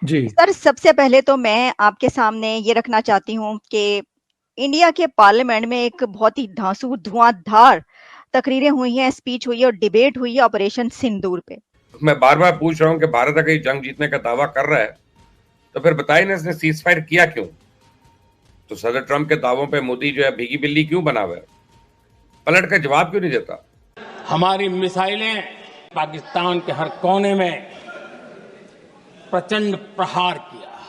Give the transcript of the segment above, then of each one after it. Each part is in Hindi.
जी। सर, सबसे पहले तो मैं आपके सामने ये रखना चाहती हूँ कि इंडिया के पार्लियामेंट में एक बहुत ही धांसू, धुआंधार तकरीरें हुई हैं, स्पीच हुई है और डिबेट हुई है ऑपरेशन सिंदूर पे। मैं बार-बार पूछ रहा हूँ कि भारत अगर ये जंग जीतने का दावा कर रहा है, तो फिर बताइए ना इसने सीज़ फायर किया क्यों? तो सदर ट्रंप के दावों पे मोदी जो है भीगी बिल्ली क्यों बना हुआ है? पलट कर जवाब क्यों नहीं देता? हमारी मिसाइलें पाकिस्तान के हर कोने में प्रचंड प्रहार किया,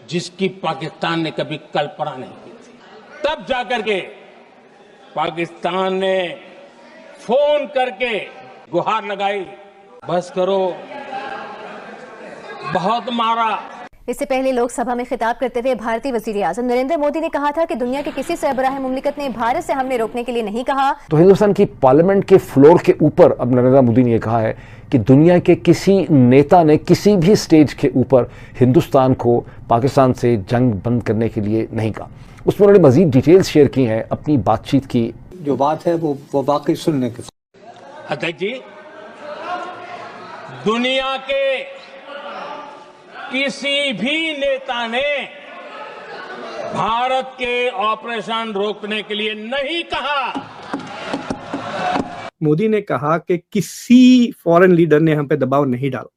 जिसकी पाकिस्तान ने कभी कल्पना नहीं की थी। तब जाकर के पाकिस्तान ने फोन करके गुहार लगाई, बस करो, बहुत मारा। इससे पहले लोकसभा में खिताब करते हुए भारतीय वजीर आजम नरेंद्र मोदी ने कहा था कि दुनिया के किसी सरबराह मुमलिकत ने भारत से हमले रोकने के लिए नहीं कहा। तो हिंदुस्तान की पार्लियामेंट के फ्लोर के ऊपर अब नरेंद्र मोदी ने यह कहा है कि दुनिया के किसी नेता ने किसी भी स्टेज के ऊपर हिंदुस्तान को पाकिस्तान से जंग बंद करने के लिए नहीं कहा। उसमें उन्होंने मजीद डिटेल्स शेयर की हैं अपनी बातचीत की। जो बात है वो बाकी सुनने के। अध्यक्ष जी, दुनिया के किसी भी नेता ने भारत के ऑपरेशन रोकने के लिए नहीं कहा। मोदी ने कहा कि किसी फॉरेन लीडर ने हम पे दबाव नहीं डाला।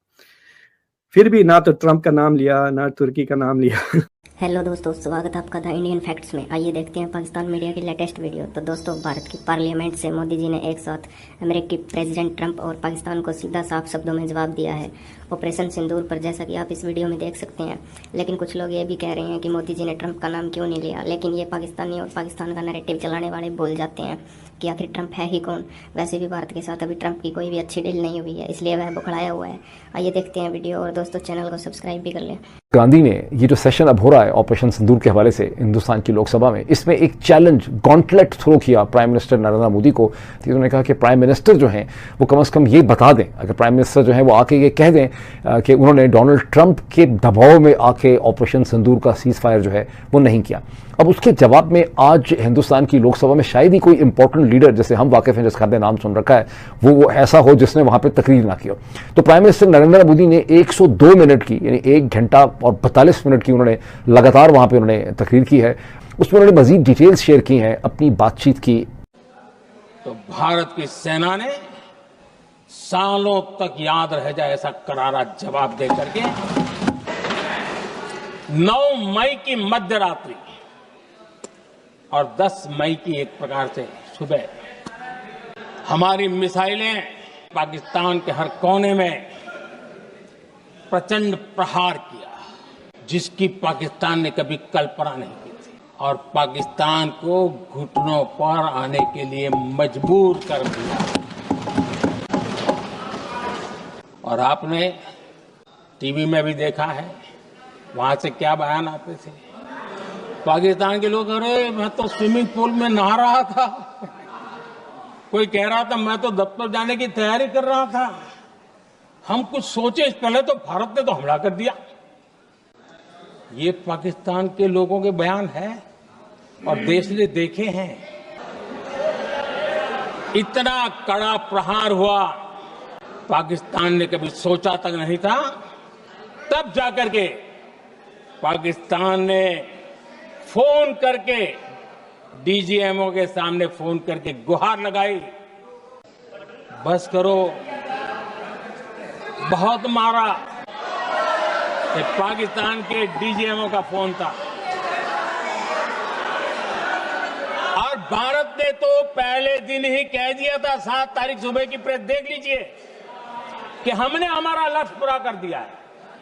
फिर भी ना तो ट्रंप का नाम लिया, ना तुर्की का नाम लिया। हेलो दोस्तों, स्वागत है आपका द इंडियन फैक्ट्स में। आइए देखते हैं पाकिस्तान मीडिया की लेटेस्ट वीडियो। तो दोस्तों, भारत की पार्लियामेंट से मोदी जी ने एक साथ अमेरिकी प्रेसिडेंट ट्रंप और पाकिस्तान को सीधा साफ शब्दों में जवाब दिया है ऑपरेशन सिंदूर पर, जैसा कि आप इस वीडियो में देख सकते हैं। लेकिन कुछ लोग ये भी कह रहे हैं कि मोदी जी ने ट्रंप का नाम क्यों नहीं लिया, लेकिन ये पाकिस्तानी और पाकिस्तान का नैरेटिव चलाने वाले भूल जाते हैं कि आखिर ट्रंप है ही कौन। वैसे भी भारत के साथ अभी ट्रंप की कोई भी अच्छी डील नहीं हुई है, इसलिए वह बुखड़ाया हुआ है। आइए देखते हैं वीडियो, और दोस्तों चैनल को सब्सक्राइब भी कर लें। गांधी ने ये जो सेशन अब हो रहा है ऑपरेशन सिंदूर के हवाले से हिंदुस्तान की लोकसभा में, इसमें एक चैलेंज गॉन्टलेट थ्रो किया प्राइम मिनिस्टर नरेंद्र मोदी को। तो उन्होंने कहा कि प्राइम मिनिस्टर जो हैं वो कम से कम ये बता दें, अगर प्राइम मिनिस्टर जो है वो आके ये कह दें कि उन्होंने डोनाल्ड ट्रंप के दबाव में आके ऑपरेशन सिंदूर का सीज फायर जो है वो नहीं किया। अब उसके जवाब में आज हिंदुस्तान की लोकसभा में शायद ही कोई इंपॉर्टेंट लीडर, जैसे हम वाकिफ हैं, जिसका आपने नाम सुन रखा है, वो ऐसा हो जिसने वहां पर तकरीर ना की हो। तो प्राइम मिनिस्टर नरेंद्र मोदी ने 102 मिनट की, यानी 1 घंटा और 42 मिनट की उन्होंने लगातार वहां पर उन्होंने तकरीर की है। उसमें उन्होंने मजीद डिटेल्स शेयर की हैं अपनी बातचीत की। तो भारत की सेना ने सालों तक याद रह जाए ऐसा करारा जवाब दे करके 9 मई की मध्य रात्रि और 10 मई की एक प्रकार से सुबह हमारी मिसाइलें पाकिस्तान के हर कोने में प्रचंड प्रहार किया, जिसकी पाकिस्तान ने कभी कल्पना नहीं की थी, और पाकिस्तान को घुटनों पर आने के लिए मजबूर कर दिया। और आपने टीवी में भी देखा है, वहां से क्या बयान आते थे। पाकिस्तान के लोग, अरे मैं तो स्विमिंग पूल में नहा रहा था, कोई कह रहा था मैं तो दफ्तर जाने की तैयारी कर रहा था, हम कुछ सोचे इस पहले तो भारत ने तो हमला कर दिया। ये पाकिस्तान के लोगों के बयान है और देश ने देखे हैं। इतना कड़ा प्रहार हुआ पाकिस्तान ने कभी सोचा तक नहीं था। तब जाकर के पाकिस्तान ने फोन करके डीजीएमओ के सामने फोन करके गुहार लगाई, बस करो, बहुत मारा। ये पाकिस्तान के डीजीएमओ का फोन था। और भारत ने तो पहले दिन ही कह दिया था, 7 तारीख सुबह की प्रेस देख लीजिए, कि हमने हमारा लक्ष्य पूरा कर दिया है,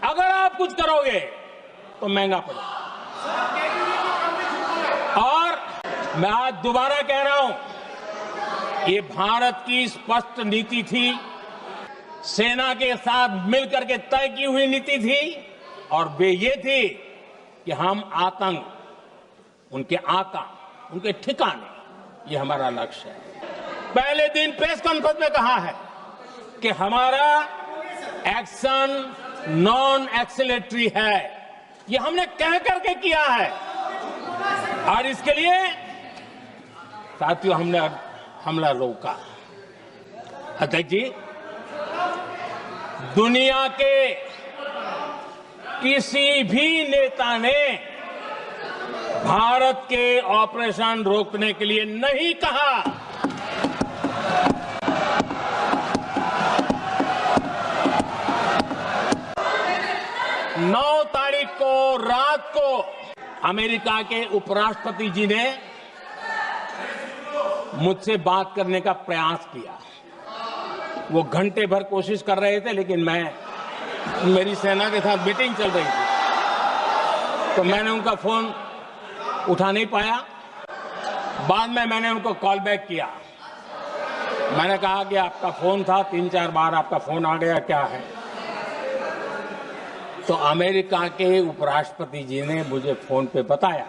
अगर आप कुछ करोगे तो महंगा पड़ेगा। और मैं आज दोबारा कह रहा हूं, ये भारत की स्पष्ट नीति थी, सेना के साथ मिलकर के तय की हुई नीति थी, और वे ये थी कि हम आतंक, उनके आका, उनके ठिकाने, ये हमारा लक्ष्य है। पहले दिन प्रेस कॉन्फ्रेंस में कहा है कि हमारा एक्शन नॉन एक्सीलेटरी है, ये हमने कह करके किया है, और इसके लिए साथियों हमने हमला रोका। अध्यक्ष जी, दुनिया के किसी भी नेता ने भारत के ऑपरेशन रोकने के लिए नहीं कहा। नौ तारीख को रात को अमेरिका के उपराष्ट्रपति जी ने मुझसे बात करने का प्रयास किया। वो घंटे भर कोशिश कर रहे थे, लेकिन मेरी सेना के साथ मीटिंग चल रही थी, तो मैंने उनका फोन उठा नहीं पाया। बाद में मैंने उनको कॉल बैक किया। मैंने कहा कि आपका फोन था, 3-4 बार आपका फोन आ गया, क्या है? तो अमेरिका के उपराष्ट्रपति जी ने मुझे फोन पे बताया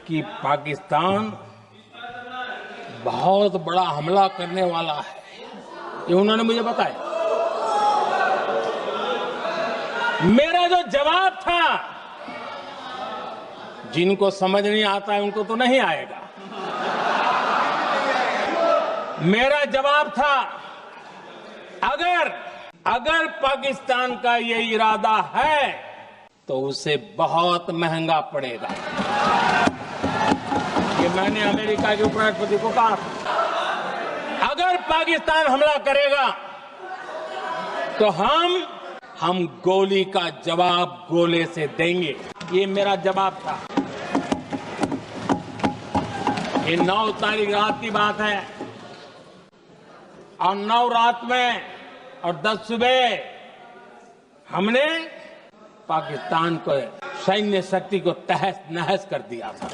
कि पाकिस्तान बहुत बड़ा हमला करने वाला है। ये उन्होंने मुझे बताया। मेरा जो जवाब था, जिनको समझ नहीं आता है उनको तो नहीं आएगा, मेरा जवाब था अगर पाकिस्तान का ये इरादा है तो उसे बहुत महंगा पड़ेगा। ये मैंने अमेरिका के उपराष्ट्रपति को कहा। अगर पाकिस्तान हमला करेगा तो हम गोली का जवाब गोले से देंगे। ये मेरा जवाब था। ये 9 तारीख रात की बात है, और 9 रात में और 10 सुबह हमने पाकिस्तान को सैन्य शक्ति को तहस नहस कर दिया था।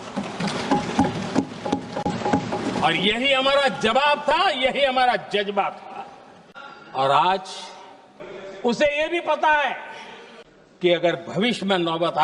और यही हमारा जवाब था, यही हमारा जज्बा था। और आज उसे ये भी पता है कि अगर भविष्य में नौबत आए